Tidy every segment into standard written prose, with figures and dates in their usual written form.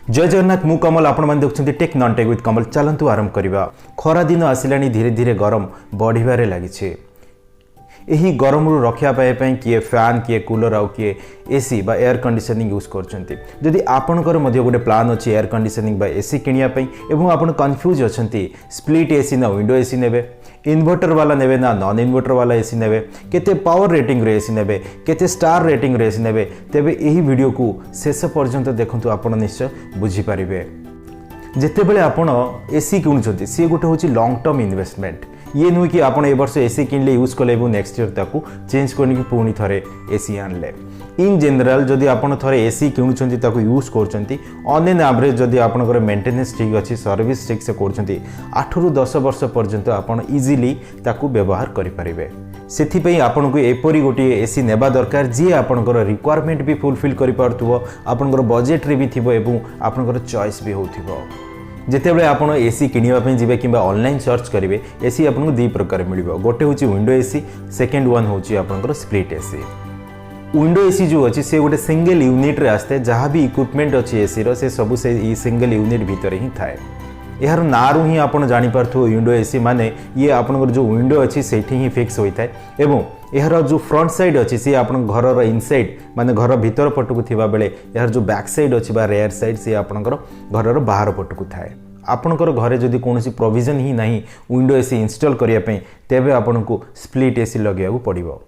जय जगन्नाथ मु कमल आपण मैंने देखुं टेक नॉन टेक विथ कमल। चलतु आरंभ करवा। खरा दिन आसला धीरे धीरे गरम बढ़िबारे लगी। यही गरम रु रखापी किए फैन किए कूलर आउ किए एसी बा एयर कंडीशनिंग यूज करछंती। जदि आपणकर मध्य गोटे प्लान अच्छी एयर कंडीशनिंग बा एसी किनियापई एवं आपण कन्फ्यूज अछंती स्प्लिट एसी ना विंडो एसी नेबे, इन्वर्टर वाला नेबे ना नॉन इन्वर्टर वाला एसी नेबे, केते पावर रेटिंग रे एसी नेबे, केते स्टार रेटिंग रे एसी नेबे, तेबे एही वीडियो को शेष पर्यंत देखंतु आपण निश्चय बुझी पारिबे। जेतेबेले आपण एसी किणुछंती सी गोटे होची लॉन्ग टर्म इन्वेस्टमेंट। ये नुह कि आप ए वर्ष एसी किनले यूज कले नेक्स्ट ईयर ताकू चेंज करके पुणी थरे एसी आनले। इन जनरल जदि आपन थरे एसी किणुछंती ताकू यूज करछंती ऑन एन एवरेज जदि आपनकर मेंटेनेंस ठीक अछि सर्विस ठीक से करछंती 8 रु 10 वर्ष पर्यंत आपन इजीली ताकू व्यवहार करि परिबे। सेथि पई आपन को एपरी गोटी एसी नेबा दरकार जी आपनकर रिक्वायरमेंट भी फुलफिल करि पारथुबो, आपनकर बजेट रे भी थिबो एवं आपनकर चॉइस भी होथिबो। जितेबाला आप एसी किनिबा जिबे किंबा ऑनलाइन सर्च करेंगे एसी आपको दु प्रकार मिल गोटे हूँ विंडो एसी, सेकेंड वन हूँ आपंकर स्प्लिट एसी। विंडो एसी जो अच्छी से गोटे सिंगल यूनिट रे आसते जहाँ भी इक्विपमेंट अच्छी एसी रो से सब से सिंगल यूनिट भितर ही थाए। यार नारू ही आप जापर विंडो एसी माने ये आपंकर जो विंडो अच्छी से ही फिक्स होता है एवं यार जो फ्रंट साइड अच्छी सी आप घर इनसाइड माने घर भीतर पटकू थिबा बेले यार जो बैक साइड अच्छी बा रेयर साइड सी आपंकर घर बाहर पटकू थाए। आपणकर घरे जदि कौन प्रोविजन ही नहीं विंडो एसी इंस्टॉल करने तेबे आपको स्प्लिट एसी लगे पड़ो।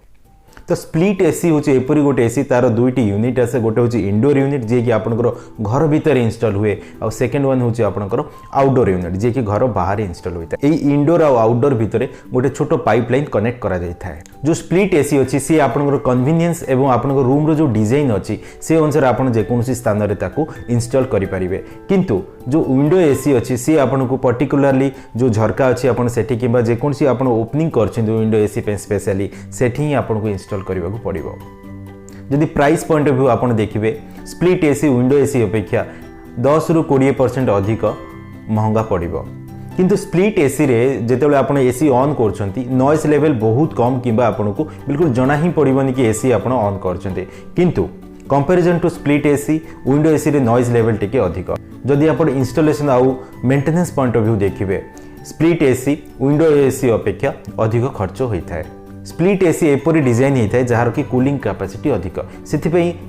तो स्प्लिट एसी हूँ एपरी गोटे एसी तार दुईटी यूनिट आसे, गोटे हूँ इंडोर यूनिट जी कि आपंकर घर भितर इंस्टॉल हुए और सेकेंड वन हूँ आपंकर आउटडोर यूनिट जी कि घर बाहर इंस्टॉल होता है। यही इंडोर और आउटडोर भितर गोटे छोट पाइपलाइन कनेक्ट करा जाता है। जो स्प्लिट एसी अच्छी सी आपंकर कन्वीनियंस एवं आपंकर रूम रो जो डिजाइन अच्छी से अनुसार आप जेकोसी स्थान में ताकू इंस्टॉल करेंगे। किंतु जो विंडो एसी अच्छी सी आपको पर्टिकुलरली जो झरका अच्छी आप कि जेकोसी आप ओपनिंग कर विंडो एसी स्पेशली सेठी ही आपको इंस्टॉल करने को पड़ो। जदि प्राइस पॉइंट ऑफ व्यू आप देखिए स्प्लिट एसी विंडो एसी अपेक्षा 10 रु 20% अधिक महंगा पड़ो। किंतु स्प्लिट एसी रे जेतेबेले आपण एसी ऑन करछंती नॉइस लेवल बहुत कम किंबा आपको बिल्कुल जना ही पड़ोनी कि एसी आपण ऑन करछंती। किंतु comparison to split AC window AC रे नॉइस लेवल टिके अधिक। जदि आपण इंस्टॉलेशन आउ मेंटेनेंस पॉइंट ऑफ व्यू देखिए स्प्लिट एसी विंडो एसी अपेक्षा अधिक खर्च होता है। स्प्लिट एसी एपरी डिजाइन होता है जहार कि कूलिंग कैपेसिटी अधिक, से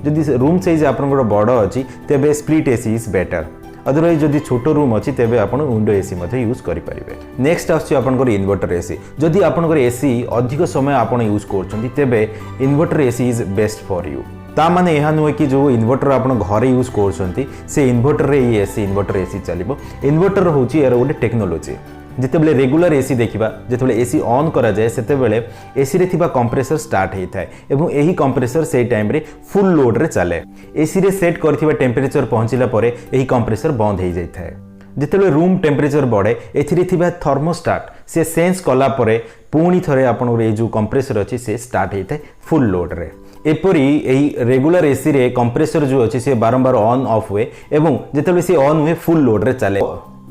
जदि रूम साइज आप बड़ अच्छी तेबे split AC is better. Otherwise जदि छोट रूम अच्छी तेबे आप विंडो एसी यूज करेंगे। नेक्स्ट आसपर इन्वर्टर एसी। जदि आपंकर एसी अधिक समय आप यूज कर तेबे inverter AC is best for you. ता माने यह नुहे कि जो इन्वर्टर आप घरे यूज कर इन्वर्टर ये एसी इन्वर्टर एसी चलो। इन्वर्टर हूँ यार गोटे टेक्नोलोजी। जितेबले रेगुलर एसी देखा जितेबले एसी ऑन करा जाए सेतेबेले एसी रे थिबा कंप्रेसर स्टार्ट होता है एवं यही कंप्रेसर से टाइम रे फुल लोड रे चले। एसी रे सेट करथिबा टेम्परेचर पहुंचला परे यही कंप्रेसर बंद हो जाता है। जितेबले रूम टेम्परेचर बढ़े एथिरे थिबा थर्मोस्टाट से सेंस कला परे पुणी थरे आपन ये जो कंप्रेसर अच्छी से स्टार्ट होता है फुल लोड रे। एपरी यही रेगुलर एसी रे कंप्रेसर जो अच्छी से बारंबार ऑन ऑफ हुए एवं जितेबले से ऑन हुए फुल लोड रे चले।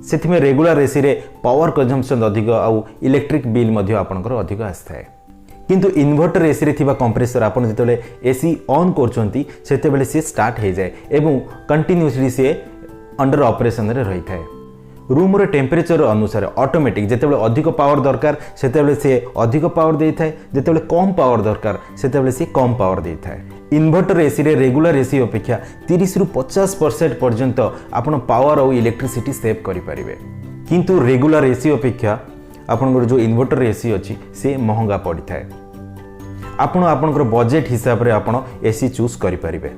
से रेगुलर एसी रे पावर कंजम्पशन अधिक आउ इलेक्ट्रिक बिल मध्य आपनकर अधिक आसता है। किंतु इन्वर्टर एसी रे थिबा कंप्रेसर आपन जितेबले एसी ऑन करछंती सेतेबेले से स्टार्ट हो जाए एवं कंटिन्यूअसली से अंडर ऑपरेशन रे रही थाए। रूम रे टेम्परेचर अनुसार ऑटोमेटिक जितेबले अधिक पावर दरकार सेतेबेले से अधिक पावर देई थाए, जितेबले कम पावर दरकार सेतेबेले से कम पावर देई थाए। इन्वर्टर एसी रे रेगुलर एसी अपेक्षा 30 रु 50% पर्यंत आपण पावर और इलेक्ट्रिसिटी सेव करि परिबे। किंतु रेगुलर एसी अपेक्षा आपनकर जो इन्वर्टर एसी अच्छी से महंगा पड़ी थाए। आपण आपनकर बजेट हिसाब रे आपण एसी चूज करि परिबे।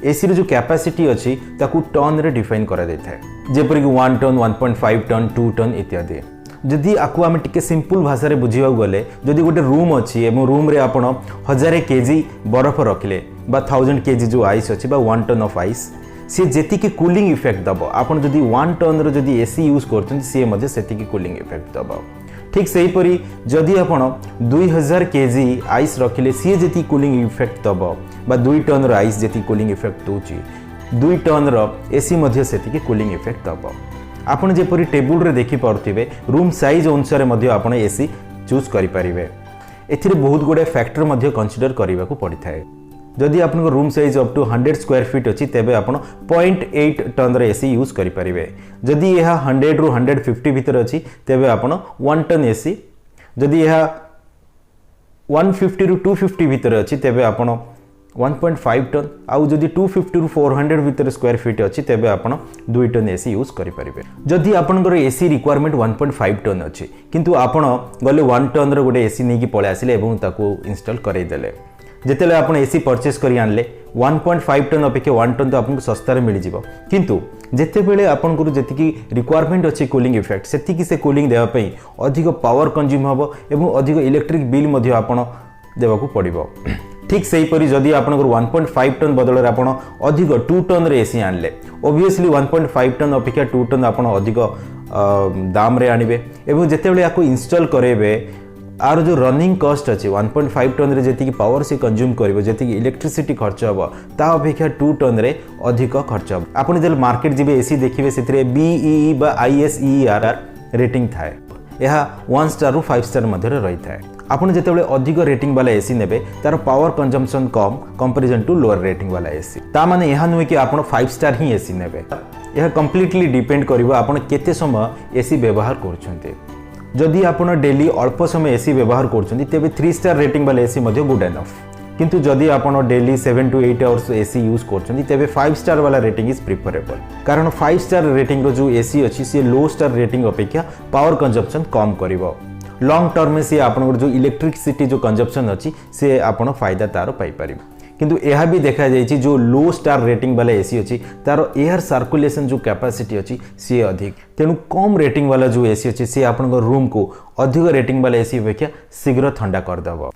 एसी रे जो कैपेसिटी अच्छी ताकू टन रे डिफाइन करा देता है जेपरि कि 1 टन 1.5 टन 2 टन इत्यादि। जदि आपको आम टिके सिंपल भाषा रे बुझिबा गले जदि गोटे रूम अच्छी एवं रूम रे आपण 1000 केजी बरफ रखिले बा 1000 केजी जो आइस अच्छी बा 1 टन ऑफ आइस सी जेतिकी कूलिंग इफेक्ट दबो। आपण जदि 1 टन रो जदि एसी यूज करछन सी मध्ये सेतिकी कूलिंग इफेक्ट दबो। ठीक से हीपरी जदि आपण 2000 केजी आइस रखिले सी जेति कूलिंग इफेक्ट दबो बा 2 टन रो आइस जेति कूलिंग इफेक्ट दोची 2 टन रो एसी मध्ये सेतिकी कूलिंग इफेक्ट दबो। आपण जेपरी टेबुल रे देखि पारथिबे रूम साइज अनुसार मध्ये आपण एसी चूज करि परिबे। एथिरे बहुत गुडे फैक्टर मध्ये कंसीडर करबा को पड़िथाय। जदि आपन room size up to 100 square feet अच्छी तेबे आपन 0.8 टन रे एसी यूज करि परिबे। जदि यह 100 रु 150 भीतर अच्छी तेबे आपन 1 टन एसी, जदि यह 150 रु 250 भीतर अच्छी तेबे आपन 1.5 टन, आउ जदि 250 रु 400 भीतर स्क्वायर फीट अच्छी तेबे आपन 2 टन एसी यूज करि परिबे। जदि आपनकर एसी रिक्वायरमेंट 1.5 टन अच्छी किंतु आपन गले 1 टन रो गोटे एसी नेकी पळे आसिले एवं ताको इंस्टॉल करै देले। जेतेले आपण एसी परचेस करी आनले 1.5 टन अपेक्षा 1 टन तो आपको सस्तार मिल जिवो, किंतु जेते बेले आपण को जेतिकी रिक्वायरमेंट अछि कूलिंग इफेक्ट सेतिकी से कूलिंग देवा पई अधिक पावर कंज्यूम हबो एवं अधिक इलेक्ट्रिक बिल मध्ये आपण देवाकू पड़िबो। ठीक सही परि जदि आपण 1.5 टन बदल आपण अधिक 2 टन रे एसी आनले ऑब्वियसली 1.5 टन अपेक्षा 2 टन आपण अधिक दाम रे आनिबे एवं जेते बेले याको इंस्टॉल करेबे आर जो रनिंग कॉस्ट अच्छे 1.5 टन रे जेतिकी पावर से कंज्यूम करिवो जेतिकी इलेक्ट्रिसिटी खर्च हबो ता अपेक्षा 2 टन रे अधिक खर्च हबो। आपण जेल मार्केट जिबे एसी देखिबे सेतिरे BEE बा ISEER रेटिंग थाए, यह 1 स्टार रु 5 स्टार मध्ये रही थाए। आपण जेतेबेले अधिक रेटिंग वाला एसी नेबे तार पावर कंजम्पशन कम कंपैरिजन टू लोअर रेटिंग वाला एसी, ता माने यह नुहे कि आपण 5 स्टार ही एसी नेबे। यह कंप्लीटली डिपेंड करिवो आपण केते समय एसी व्यवहार करूछन्ते। जदि आपण डेली अल्प समय एसी व्यवहार करछन्ती तेबे 3 स्टार रेटिंग वाला एसी मध्ये गुड एनफ, किंतु जदि आपण daily 7 to 8 hours AC use करछन्ती तेबे 5 स्टार वाला रेटिंग इज प्रिफरेबल, कारण 5 स्टार रेटिंग रो जो एसी अछि से लो स्टार रेटिंग अपेक्षा पावर कंजम्पशन कम करिवो। लॉन्ग टर्म में से आपण जो इलेक्ट्रिसिटी जो कंजम्पशन अछि से आपण फायदा तारो पाई परिबो। किंतु यह भी देखा जाइए जो लो स्टार रेटिंग वाला एसी अच्छी तार एयर सर्कुलेशन जो कैपेसिटी अच्छी सी अधिक, तेणु कम रेटिंग वाला जो एसी अच्छी सी आपण रूम को अधिक रेटिंग वाला एसी अपेक्षा शीघ्र ठंडा करदेव।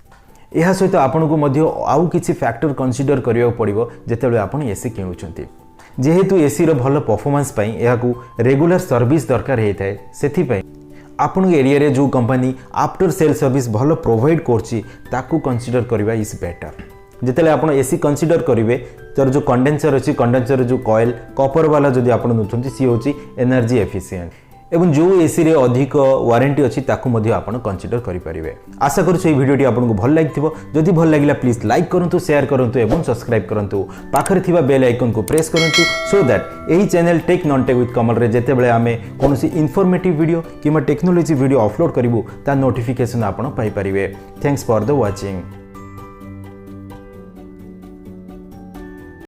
यह सहित आपण को मध्य आउ किछि फैक्टर कंसीडर करिया पड़िबो जेतेबेले आपण एसी किणुछंती। जेहेतु एसी रो भलो परफॉर्मेंस पई याकू रेगुलर सर्विस दरकार हेताय, सेथि पई आपण एरिया रे जो कंपनी आफ्टर सेल सर्विस भलो प्रोवाइड करछि ताकू कंसीडर करिवा इज बेटर। जिते आप एसी कंसीडर करेंगे तर जो कंडेन्सर अच्छी कंडेन्सर जो कॉइल कॉपर वाला जदि आप नौकरी सी हूँ एनर्जी एफिशिएंट एवं जो एसी रे अधिक वारंटी अच्छी ताकू मध्य आपण कंसीडर करेंगे। आशा करूँ भिडियोटी आपको भल लगी, जदि भल लगे प्लीज लाइक करूँ, शेयर करूँ एवं सब्सक्राइब करूँ, पाखरे थिबा बेल आइकन को प्रेस करूँ सो दैट यही channel tech non tech with Kamal Ray जेतेबेले आमे कोनोसी इनफॉर्मेटिव वीडियो किमा टेक्नोलॉजी वीडियो अपलोड करिवु ता नोटिफिकेशन आपण पाई परिबे। Thanks for the watching.